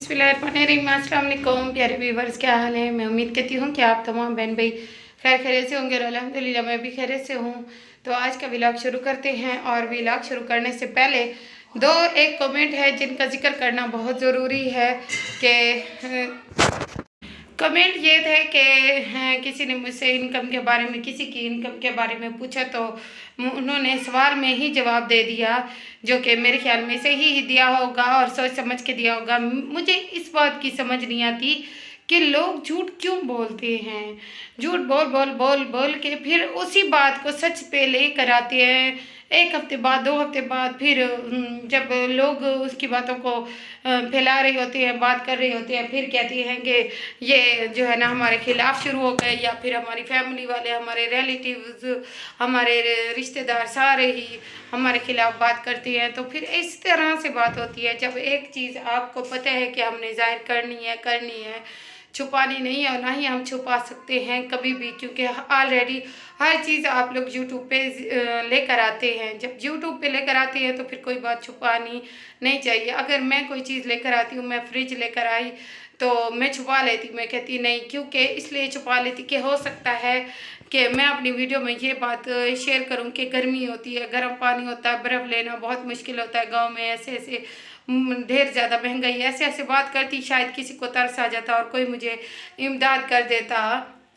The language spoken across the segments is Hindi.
बिस्मिल्लाहिर्रहमानिर्रहीम। अस्सलाम वालेकुम प्यारे व्यूवर्स, क्या हाल है। मैं उम्मीद करती हूँ कि आप तमाम बहन भाई खैर खैरियत से होंगे और अल्हम्दुलिल्लाह मैं भी खैरियत से हूँ। तो आज का व्लॉग शुरू करते हैं और व्लॉग शुरू करने से पहले एक कमेंट है जिनका जिक्र करना बहुत ज़रूरी है कि कमेंट ये थे कि किसी ने मुझसे इनकम के बारे में किसी की इनकम के बारे में पूछा तो उन्होंने सवाल में ही जवाब दे दिया, जो कि मेरे ख्याल में सही ही दिया होगा और सोच समझ के दिया होगा। मुझे इस बात की समझ नहीं आती कि लोग झूठ क्यों बोलते हैं। झूठ बोल बोल बोल बोल के फिर उसी बात को सच पे लेकर आते हैं। एक हफ्ते बाद 2 हफ्ते बाद फिर जब लोग उसकी बातों को फैला रहे होते हैं, बात कर रहे होते हैं, फिर कहते हैं कि ये जो है ना हमारे खिलाफ शुरू हो गए, या फिर हमारी फैमिली वाले, हमारे रिलेटिव्स, हमारे रिश्तेदार सारे ही हमारे खिलाफ बात करते हैं। तो फिर इस तरह से बात होती है। जब एक चीज़ आपको पता है कि हमने जाहिर करनी है, छुपानी नहीं है और ना ही हम छुपा सकते हैं कभी भी, क्योंकि ऑलरेडी हर चीज़ आप लोग यूट्यूब पे लेकर आते हैं। जब यूट्यूब पे लेकर आते हैं तो फिर कोई बात छुपानी नहीं चाहिए। अगर मैं कोई चीज़ लेकर आती हूँ, मैं फ्रिज लेकर आई तो मैं छुपा लेती, मैं कहती नहीं, क्योंकि इसलिए छुपा लेती कि हो सकता है कि मैं अपनी वीडियो में ये बात शेयर करूं कि गर्मी होती है, गर्म पानी होता है, बर्फ़ लेना बहुत मुश्किल होता है, गांव में ऐसे ऐसे ढेर ज़्यादा महंगाई, ऐसे ऐसे बात करती, शायद किसी को तरस आ जाता और कोई मुझे इमदाद कर देता।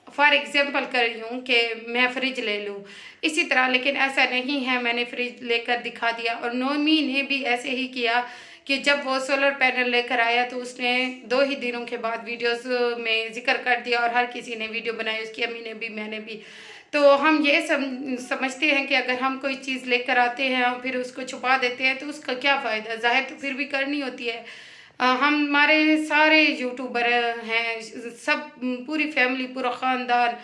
फॉर एग्ज़ाम्पल कर रही हूँ कि मैं फ्रिज ले लूँ इसी तरह, लेकिन ऐसा नहीं है। मैंने फ्रिज लेकर दिखा दिया और नोमी ने भी ऐसे ही किया कि जब वो सोलर पैनल लेकर आया तो उसने 2 ही दिनों के बाद वीडियोस में जिक्र कर दिया और हर किसी ने वीडियो बनाई, उसकी अम्मी ने भी, मैंने भी। तो हम ये समझते हैं कि अगर हम कोई चीज़ लेकर आते हैं और फिर उसको छुपा देते हैं तो उसका क्या फ़ायदा। ज़ाहिर तो फिर भी करनी होती है। हमारे सारे यूट्यूबर हैं, सब पूरी फैमिली, पूरा ख़ानदान,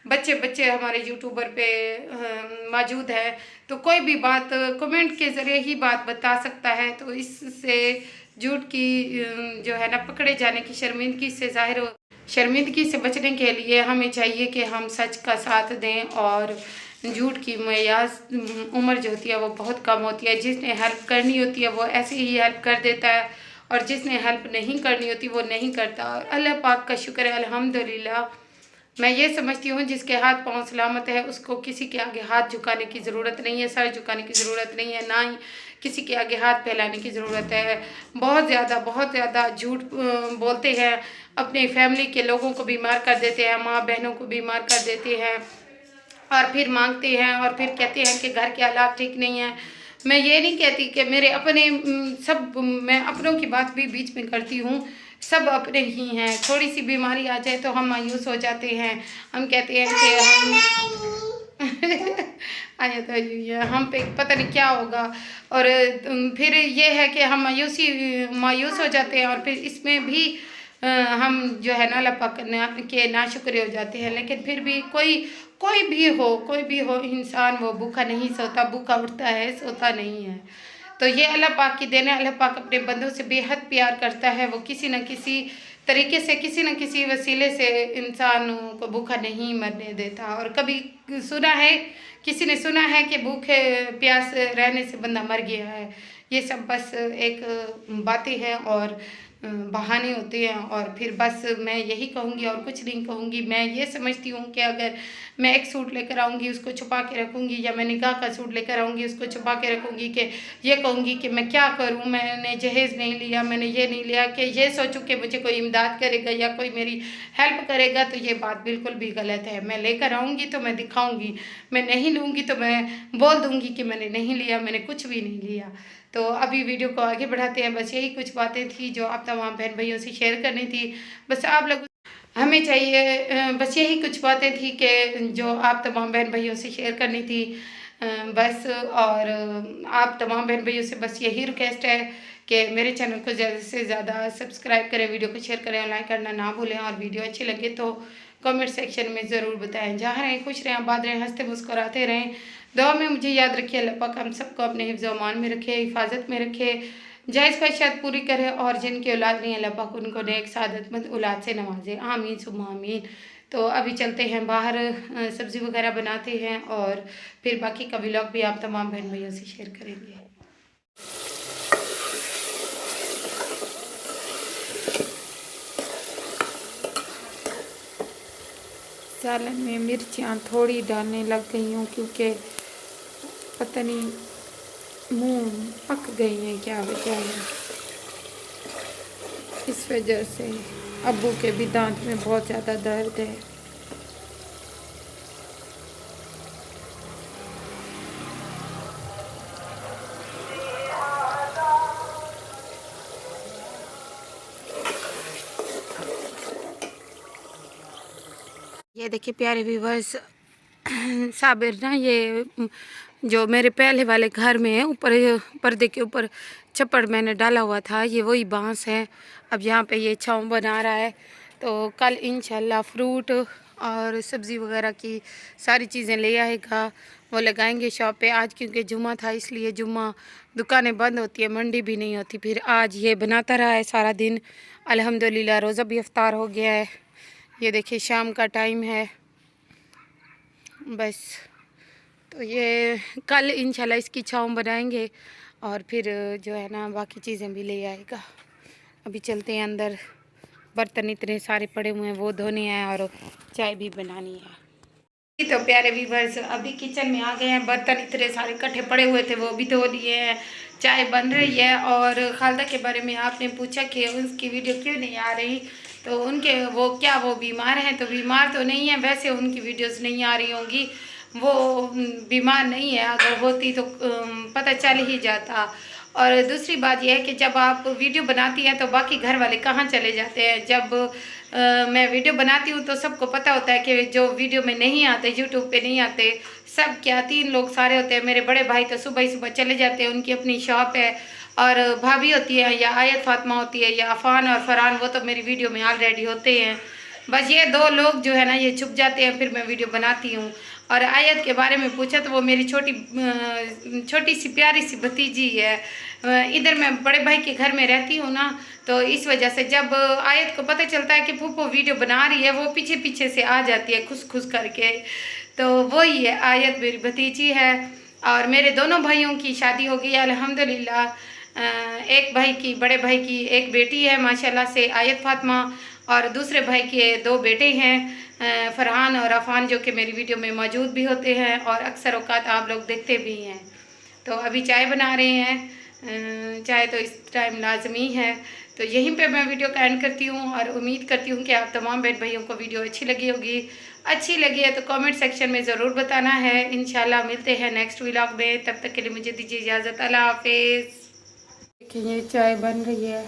बच्चे बच्चे हमारे यूट्यूबर पे मौजूद है। तो कोई भी बात कमेंट के ज़रिए ही बात बता सकता है। तो इससे झूठ की जो है ना पकड़े जाने की शर्मिंदगी से शर्मिंदगी से बचने के लिए हमें चाहिए कि हम सच का साथ दें और झूठ की मयाज उम्र जो होती है वो बहुत कम होती है। जिसने हेल्प करनी होती है वो ऐसे ही हेल्प कर देता है और जिसने हेल्प नहीं करनी होती वो नहीं करता। और अल्लाह पाक का शुक्र है, अल्हम्दुलिल्लाह। मैं ये समझती हूँ जिसके हाथ पांव सलामत है उसको किसी के आगे हाथ झुकाने की ज़रूरत नहीं है, सर झुकाने की ज़रूरत नहीं है, ना ही किसी के आगे हाथ फैलाने की ज़रूरत है। बहुत ज़्यादा झूठ बोलते हैं, अपने फैमिली के लोगों को बीमार कर देते हैं, माँ बहनों को बीमार कर देते हैं और फिर मांगते हैं और फिर कहते हैं कि घर के हालात ठीक नहीं है। मैं ये नहीं कहती कि मेरे अपने मैं अपनों की बात भी बीच में करती हूँ, सब अपने ही हैं। थोड़ी सी बीमारी आ जाए तो हम मायूस हो जाते हैं, हम कहते हैं कि हम आया तो ये हम पे पता नहीं क्या होगा। और फिर ये है कि हम मायूस हो जाते हैं और फिर इसमें भी हम जो है ना अल्लाह पाक के नाशुक्र हो जाते हैं। लेकिन फिर भी कोई भी हो इंसान वो भूखा नहीं सोता, भूखा उठता है, सोता नहीं है। तो ये अल्लाह पाक की देन है। अल्लाह पाक अपने बंदों से बेहद प्यार करता है। वो किसी न किसी तरीके से, किसी न किसी वसीले से इंसानों को भूखा नहीं मरने देता। और कभी किसी ने सुना है कि भूखे प्यास रहने से बंदा मर गया है। ये सब बस एक बातें हैं और बहाने होते हैं। और फिर बस मैं यही कहूँगी और कुछ नहीं कहूँगी। मैं ये समझती हूँ कि अगर मैं एक सूट लेकर आऊँगी उसको छुपा के रखूँगी, या मैं निकाह का सूट लेकर आऊँगी उसको छुपा के रखूँगी, कि ये कहूँगी कि मैं क्या करूँ, मैंने जहेज़ नहीं लिया, मैंने ये नहीं लिया, कि ये सोचूँ कि मुझे कोई इमदाद करेगा या कोई मेरी हेल्प करेगा, तो ये बात बिल्कुल भी गलत है। मैं लेकर आऊँगी तो मैं दिखाऊँगी, मैं नहीं लूँगी तो मैं बोल दूँगी कि मैंने नहीं लिया, मैंने कुछ भी नहीं लिया। तो अभी वीडियो को आगे बढ़ाते हैं। बस यही कुछ बातें थी जो आप तमाम बहन भाइयों से शेयर करनी थी। बस आप लोग हमें चाहिए, बस यही कुछ बातें थी कि जो आप तमाम बहन भाइयों से शेयर करनी थी बस। और आप तमाम बहन भाइयों से बस यही रिक्वेस्ट है कि मेरे चैनल को ज़्यादा से ज़्यादा सब्सक्राइब करें, वीडियो को शेयर करें, लाइक करना ना भूलें। और वीडियो अच्छी लगे तो कमेंट सेक्शन में ज़रूर बताएं। जहाँ रहें खुश रहें, आबाद रहें, हंसते मुस्कुराते रहें। दुआ में मुझे याद रखिए। अल्लाह पाक हम सबको अपने हिफ्ज़ व अमान में रखे, हिफाजत में रखे, जायज़ ख्वाहिशात पूरी करे और जिनकी औलाद नहीं अल्लाह पाक उनको नेक सादतमंद औलाद से नवाजे, आमीन सुम्मा आमीन। तो अभी चलते हैं बाहर, सब्ज़ी वगैरह बनाते हैं और फिर बाकी का व्लॉग भी आप तमाम बहन भाइयों से शेयर करेंगे। सालन में मिर्चियाँ थोड़ी डालने लग गई हूँ, क्योंकि पता नहीं मुंह पक गई हैं क्या वजह है। इस वजह से अब्बू के भी दांत में बहुत ज़्यादा दर्द है। ये देखिए प्यारे व्यूवर्स, साबिर ना ये जो मेरे पहले वाले घर में है ऊपर पर्दे के ऊपर छप्पड़ मैंने डाला हुआ था, ये वही बांस है। अब यहाँ पे ये छाँव बना रहा है। तो कल इंशाल्लाह फ्रूट और सब्ज़ी वगैरह की सारी चीज़ें ले आएगा, वो लगाएंगे शॉप पे। आज क्योंकि जुम्मा था इसलिए जुम्मा दुकानें बंद होती है, मंडी भी नहीं होती। फिर आज ये बनाता रहा है सारा दिन। अल्हम्दुलिल्लाह रोज़ा भी इफ्तार हो गया है। ये देखिए शाम का टाइम है बस। तो ये कल इंशाल्लाह इसकी छाँव बनाएंगे और फिर जो है ना बाकी चीज़ें भी ले आएगा। अभी चलते हैं अंदर, बर्तन इतने सारे पड़े हुए हैं वो धोने हैं और चाय भी बनानी है। तो प्यारे व्यूअर्स अभी किचन में आ गए हैं। बर्तन इतने सारे इकट्ठे पड़े हुए थे वो भी धो लिए हैं, चाय बन रही है। और खालदा के बारे में आपने पूछा कि उसकी वीडियो क्यों नहीं आ रही, तो उनके वो बीमार हैं। तो बीमार तो नहीं है, वैसे उनकी वीडियोस नहीं आ रही होंगी। वो बीमार नहीं है, अगर होती तो पता चल ही जाता। और दूसरी बात यह है कि जब आप वीडियो बनाती हैं तो बाकी घर वाले कहाँ चले जाते हैं। जब मैं वीडियो बनाती हूँ तो सबको पता होता है कि जो वीडियो में नहीं आते, यूट्यूब पे नहीं आते, सब क्या 3 लोग सारे होते हैं। मेरे बड़े भाई तो सुबह ही सुबह चले जाते हैं, उनकी अपनी शॉप है। और भाभी होती है या आयत फातिमा होती है या अफान और फरहान, वो तो मेरी वीडियो में ऑलरेडी होते हैं। बस ये 2 लोग जो है ना ये छुप जाते हैं, फिर मैं वीडियो बनाती हूँ। और आयत के बारे में पूछा तो वो मेरी छोटी सी प्यारी सी भतीजी है। इधर मैं बड़े भाई के घर में रहती हूँ ना, तो इस वजह से जब आयत को पता चलता है कि फूफो वीडियो बना रही है, वो पीछे पीछे से आ जाती है खुश खुश करके। तो वही है, आयत मेरी भतीजी है। और मेरे दोनों भाइयों की शादी हो गई है अल्हम्दुलिल्लाह। एक भाई की, बड़े भाई की एक बेटी है माशाल्लाह से आयत फातिमा, और दूसरे भाई के 2 बेटे हैं फरहान और अफान, जो कि मेरी वीडियो में मौजूद भी होते हैं और अक्सर औकात आप लोग देखते भी हैं। तो अभी चाय बना रहे हैं, चाय तो इस टाइम लाजमी है। तो यहीं पे मैं वीडियो का एंड करती हूँ और उम्मीद करती हूँ कि आप तमाम बहन भाइयों को वीडियो अच्छी लगी होगी। अच्छी लगी है तो कमेंट सेक्शन में ज़रूर बताना है। इंशाल्लाह मिलते हैं नेक्स्ट व्लॉग में, तब तक के लिए मुझे दीजिए इजाज़त। अल्लाह हाफिज़। देखिए ये चाय बन रही है।